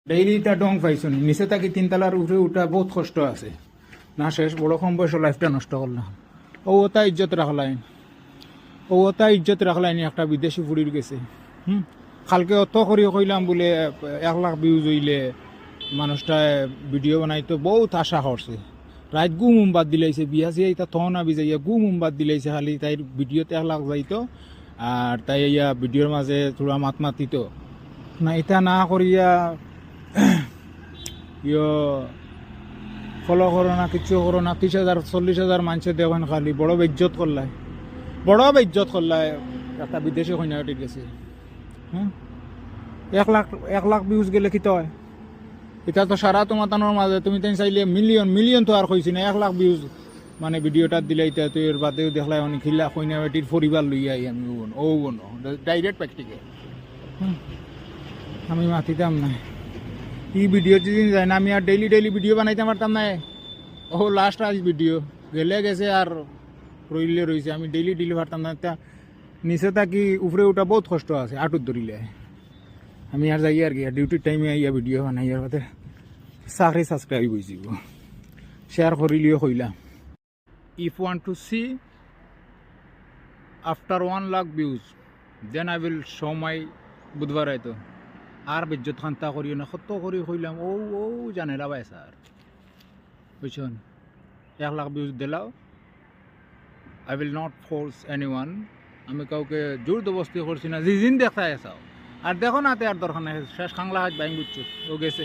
daily তা ডং পাইছুন নিচে থাকি তিনতলার উপরে উঠা বহুত কষ্ট আছে না শেষ বড় কম বয়স লাইফটা নষ্ট করলাম ওটা ইজ্জত রাখলাইন ওটা ইজ্জত রাখলাইনি একটা বিদেশি ফুরির গেছে কালকে অত করি কইলাম বলে 1 লাখ ভিউজ হইলে মানুষটা ভিডিও বানাইতো বহুত আশা করছে রাত গু মুম্বাদ দিলাইছে বিয়া চিয়া ইতা থনা বিজাইয়া গু মুম্বাদ দিলাইছে খালি তাইর ভিডিওতে 1 লাখ যাইতো আর তাই ইয়া ভিডিওর মাঝে থোড়া মাত মাতিত না এটা না করিয়া ইয় ফলো করো না কিছু করো না 30,000 40,000 মানুষে দেখেন খালি বড় বেজ্জত করলাই একটা বিদেশে কন্যাটি গেছে হ্যাঁ 1 লাখ ভিউজ গেলে কি হয় এটা তো সারা তোমার মাঝে তুমি তাই চাইলে মিলিয়ন তো আর কইছি না 1 লাখ ভিউজ মানে ভিডিওটা দিলে এটা তো এর বাদেও দেখলাই অনেক খিলা কন্যাটির পরিবার লইয়া আমি ডাইরেক্ট প্র্যাকটিক্যাল আমি মাতিতাম না এই ভিডিও যদি যায় না আমি আর ডেইলি ভিডিও বানাইতে পারতাম না ও লাস্ট আজ ভিডিও গেছে আর রইছে আমি ডেইলি পারতাম না তা নিচে থাকি উপরে ওঠা বহুত কষ্ট আছে আটুর ধরিলে আমি আর যাই আর কি ডিউটির টাইমে আইয়া ভিডিও বানাই আর বাদে চাকরি সাবস্ক্রাইব হয়েছি শেয়ার করিলিও কইলাম if want to see after 1 lakh views then I will show my বুধবার আইতো আর বেজ্জত খান্তা করিও না কত করি কইলাম ও জানে লাভাই স্যার বুঝছেন 1 লাখ ভিউজ দিলাও I will not force anyone আমি কাউকে জোর জবরদস্তি করছি না জিন দেখায় চাও আর দেখো না তে আর দরকার নাই শেষ খাংলা হাজ বাইং বুঝছো ও গেছে